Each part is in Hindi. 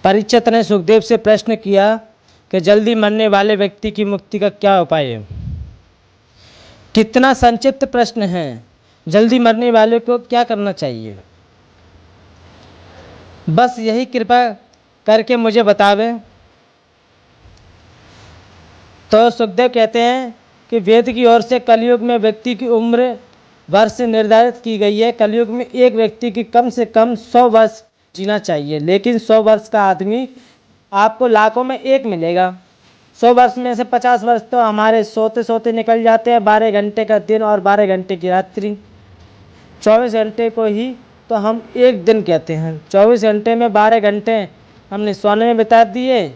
परीक्षित ने सुखदेव से प्रश्न किया कि जल्दी मरने वाले व्यक्ति की मुक्ति का क्या उपाय है। कितना संक्षिप्त प्रश्न है। जल्दी मरने वाले को क्या करना चाहिए, बस यही कृपा करके मुझे बतावे। तो सुखदेव कहते हैं कि वेद की ओर से कलयुग में व्यक्ति की उम्र वर्ष निर्धारित की गई है। कलयुग में एक व्यक्ति की कम से कम 100 वर्ष जीना चाहिए, लेकिन 100 वर्ष का आदमी आपको लाखों में एक मिलेगा। 100 वर्ष में से 50 वर्ष तो हमारे सोते सोते निकल जाते हैं। 12 घंटे का दिन और 12 घंटे की रात्रि, 24 घंटे को ही तो हम एक दिन कहते हैं। 24 घंटे में 12 घंटे हमने सोने में बिता दिए,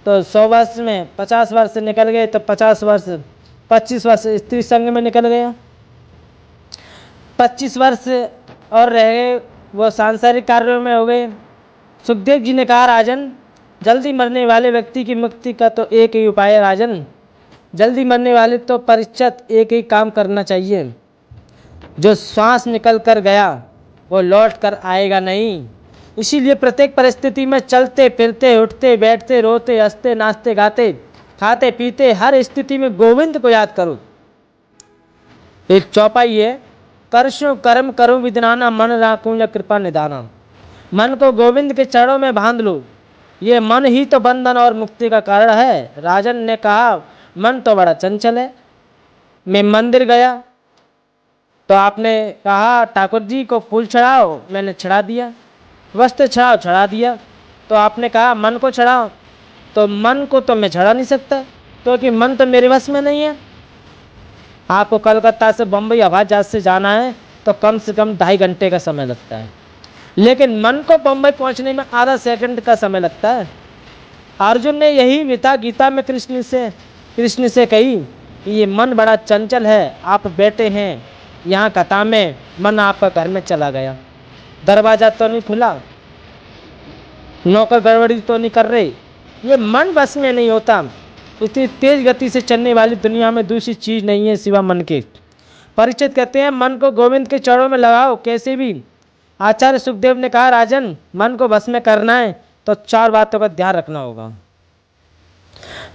तो 100 वर्ष में 50 वर्ष निकल गए, तो 25 वर्ष स्त्री संग में निकल गया। 25 वर्ष और रह गए वो सांसारिक कार्यों में हो गए। सुखदेव जी ने कहा, राजन, जल्दी मरने वाले व्यक्ति की मुक्ति का तो एक ही उपाय है। राजन, जल्दी मरने वाले तो परीक्षित एक ही काम करना चाहिए। जो श्वास निकल कर गया वो लौट कर आएगा नहीं। इसीलिए प्रत्येक परिस्थिति में चलते फिरते, उठते बैठते, रोते हंसते, नाचते गाते, खाते पीते, हर स्थिति में गोविंद को याद करो। एक चौपाई है, करशु कर्म करूं विदनाना, मन राखूं या कृपा निदाना। मन को गोविंद के चरणों में बांध लो, ये मन ही तो बंधन और मुक्ति का कारण है। राजन ने कहा, मन तो बड़ा चंचल है। मैं मंदिर गया तो आपने कहा, ठाकुर जी को फूल चढ़ाओ, मैंने चढ़ा दिया। वस्त्र चढ़ाओ, चढ़ा दिया। तो आपने कहा मन को चढ़ाओ, तो मन को तो मैं चढ़ा नहीं सकता, क्योंकि मन तो मेरे वश में नहीं है। आपको कलकत्ता से बम्बई हवाई जहाज से जाना है तो कम से कम 2.5 घंटे का समय लगता है, लेकिन मन को बम्बई पहुंचने में आधा सेकंड का समय लगता है। अर्जुन ने यही गीता में कृष्ण से कही कि ये मन बड़ा चंचल है। आप बैठे हैं यहाँ कथा में, मन आपका घर में चला गया, दरवाजा तो नहीं खुला, नौकर गड़बड़ी तो नहीं कर रहे। ये मन बस में नहीं होता। इतनी तेज गति से चलने वाली दुनिया में दूसरी चीज नहीं है सिवा मन के। परीक्षित कहते हैं, मन को गोविंद के चरणों में लगाओ कैसे भी। आचार्य सुखदेव ने कहा, राजन, मन को बस में करना है तो 4 बातों का ध्यान रखना होगा।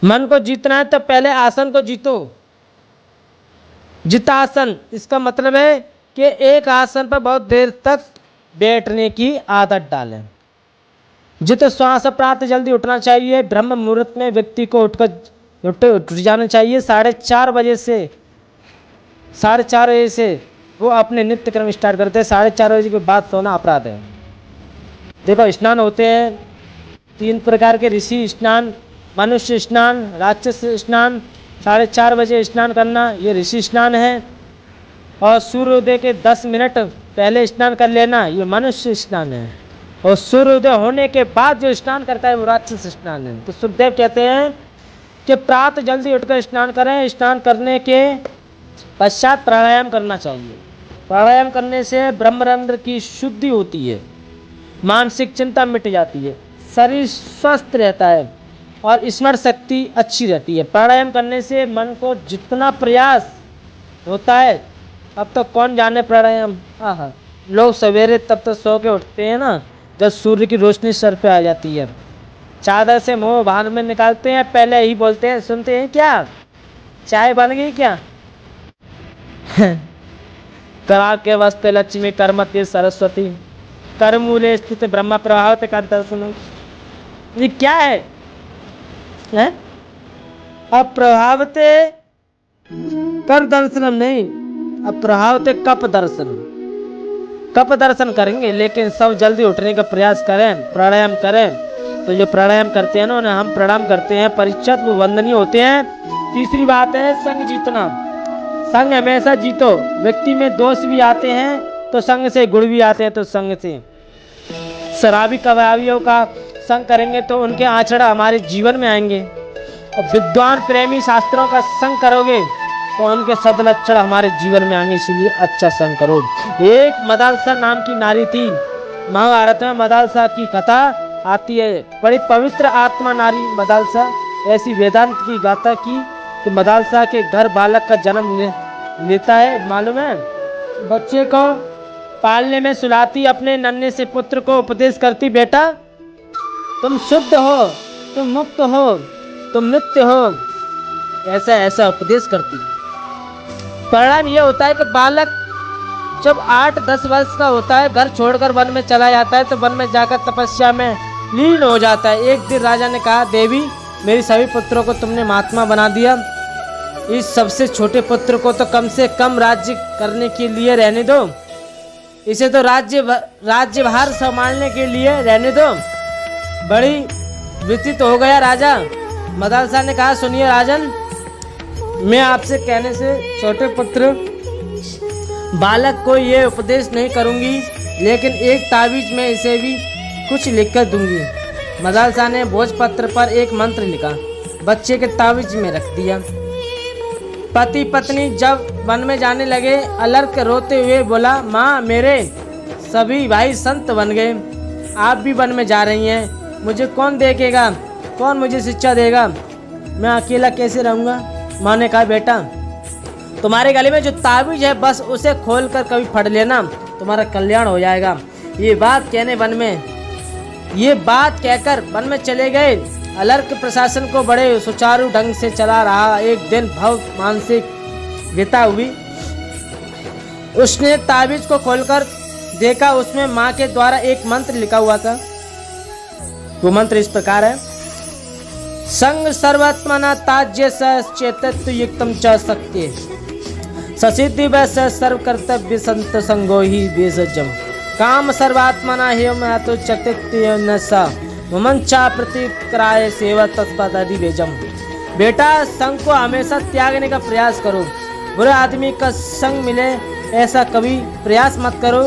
मन को जीतना है तो पहले आसन को जीतो। जितासन, इसका मतलब है कि एक आसन पर बहुत देर तक बैठने की आदत डालें। जित श्वास प्रात, जल्दी उठना चाहिए। ब्रह्म मुहूर्त में व्यक्ति को उठ जाना चाहिए। 4:30 बजे से 4:30 बजे से वो अपने नित्य क्रम स्टार्ट करते हैं। 4:30 बजे के बाद सोना अपराध है। देखो, स्नान होते हैं 3 प्रकार के, ऋषि स्नान, मनुष्य स्नान, राक्षस स्नान। 4:30 बजे स्नान करना ये ऋषि स्नान है, और सूर्योदय के 10 मिनट पहले स्नान कर लेना ये मनुष्य स्नान है, और सूर्योदय होने के बाद जो स्नान करता है वो राक्षस स्नान है। तो सुखदेव कहते हैं कि प्रात जल्दी उठकर स्नान करें। स्नान करने के पश्चात प्राणायाम करना चाहिए। प्राणायाम करने से ब्रह्मरंध्र की शुद्धि होती है, मानसिक चिंता मिट जाती है, शरीर स्वस्थ रहता है और स्मरण शक्ति अच्छी रहती है। प्राणायाम करने से मन को जितना प्रयास होता है, अब तो कौन जाने प्राणायाम, हाँ, लोग सवेरे तब तक सो के उठते हैं ना जब सूर्य की रोशनी सर पे आ जाती है, चादर से मुंह बाहर में निकालते हैं, पहले ही बोलते हैं, सुनते हैं क्या, चाय बन गई क्या। करा के वस्ते लक्ष्मी कर्मति सरस्वती, करमूले स्थित ब्रह्म प्रभावते कर दर्शन। ये क्या है? अब प्रभावते कर दर्शनम नहीं, अब प्रभावते कप दर्शन। कप दर्शन करेंगे, लेकिन सब जल्दी उठने का प्रयास करें, प्राणायाम करें। तो जो प्राणायाम करते हैं ना, उन्हें हम प्रणाम करते हैं, परीक्षित वो वंदनीय होते हैं। तीसरी बात है संग जीतना। संग हमेशा जीतो। व्यक्ति में दोष भी आते हैं तो संग से, गुण भी आते हैं तो संग से। शराबी कबाबियों का संग करेंगे तो उनके आचरण हमारे जीवन में आएंगे, और विद्वान प्रेमी शास्त्रों का संग करोगे तो उनके सदलक्षण हमारे जीवन में आएंगे। इसलिए अच्छा संग करो। एक मदालसा नाम की नारी थी, महाभारत में मदालसा की कथा आती है। बड़ी पवित्र आत्मा नारी मदालसा, ऐसी वेदांत की गाथा की कि मदालसा के घर बालक का जन्म लेता है। मालूम है, बच्चे को पालने में सुलाती, अपने नन्हे से पुत्र को उपदेश करती, बेटा तुम शुद्ध हो, तुम मुक्त हो, तुम नित्य हो, ऐसा ऐसा उपदेश करती। परिणाम ये होता है कि बालक जब 8-10 वर्ष का होता है, घर छोड़कर वन में चला जाता है, तो वन में जाकर तपस्या में लीन हो जाता है। एक दिन राजा ने कहा, देवी मेरी सभी पुत्रों को तुमने महात्मा बना दिया, इस सबसे छोटे पुत्र को तो कम से कम राज्य करने के लिए रहने दो, इसे तो राज्यभार संभालने के लिए रहने दो। बड़ी व्यतीत हो गया राजा। मदालसा ने कहा, सुनिए राजन, मैं आपसे कहने से छोटे पुत्र बालक को ये उपदेश नहीं करूंगी, लेकिन एक ताबीज में इसे भी कुछ लिखकर दूंगी। मदालसा ने भोजपत्र पर एक मंत्र लिखा, बच्चे के ताबीज में रख दिया। पति पत्नी जब वन में जाने लगे, अलर्क रोते हुए बोला, माँ मेरे सभी भाई संत बन गए, आप भी वन में जा रही हैं, मुझे कौन देखेगा, कौन मुझे शिक्षा देगा, मैं अकेला कैसे रहूँगा। माँ ने कहा, बेटा तुम्हारे गले में जो ताबीज है बस उसे खोलकर कभी पढ़ लेना, तुम्हारा कल्याण हो जाएगा। ये बात कहकर वन में चले गए। अलर्क प्रशासन को बड़े सुचारू ढंग से चला रहा। एक दिन बहुत मानसिक व्यथा हुई। उसने ताबीज को खोलकर देखा, उसमें माँ के द्वारा एक मंत्र लिखा हुआ था। वो मंत्र इस प्रकार है, संग सर्वात्मना ताज्य चेतत्व युक्तम च सत्य ससिद्धि व सर्व कर्तव्य संत संगो ही बेसजम काम सर्वात्मना हेम तो चतित्य न सा ममंचा प्रतिक्राय सेवा तत्पदादि बेजम। बेटा संग को हमेशा त्यागने का प्रयास करो, बुरे आदमी का संग मिले ऐसा कभी प्रयास मत करो।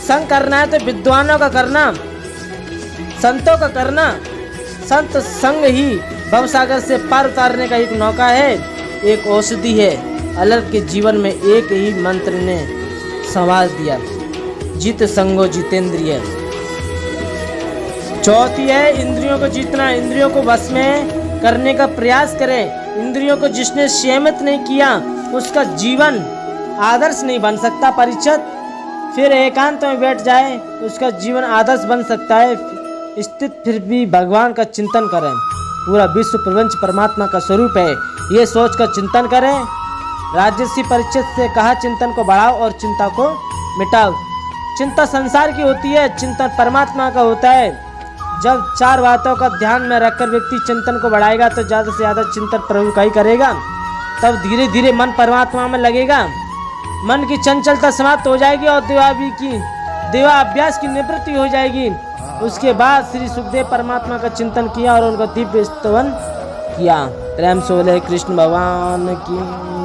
संग करना है तो विद्वानों का करना, संतों का करना। संत संग ही भवसागर से पार उतारने का एक नौका है, एक औषधि है। अलर्क के जीवन में एक ही मंत्र ने संवाद दिया, जित संगो जितेंद्रिय। चौथी है इंद्रियों को जीतना, इंद्रियों को वश में करने का प्रयास करें। इंद्रियों को जिसने सीमित नहीं किया उसका जीवन आदर्श नहीं बन सकता। परीक्षित फिर एकांत में बैठ जाए उसका जीवन आदर्श बन सकता है। स्थित फिर भी भगवान का चिंतन करें, पूरा विश्व प्रपंच परमात्मा का स्वरूप है, ये सोच कर चिंतन करें। राजर्षि परीक्षित से कहा, चिंतन को बढ़ाओ और चिंता को मिटाओ। चिंता संसार की होती है, चिंतन परमात्मा का होता है। जब चार बातों का ध्यान में रखकर व्यक्ति चिंतन को बढ़ाएगा तो ज़्यादा से ज़्यादा चिंतन प्रभु का ही करेगा, तब धीरे धीरे मन परमात्मा में लगेगा। मन की चंचलता समाप्त हो जाएगी और देवा अभ्यास की निवृत्ति हो जाएगी। उसके बाद श्री सुखदेव परमात्मा का चिंतन किया और उनका दिव्य स्तवन किया। प्रेम से बोले कृष्ण भगवान की।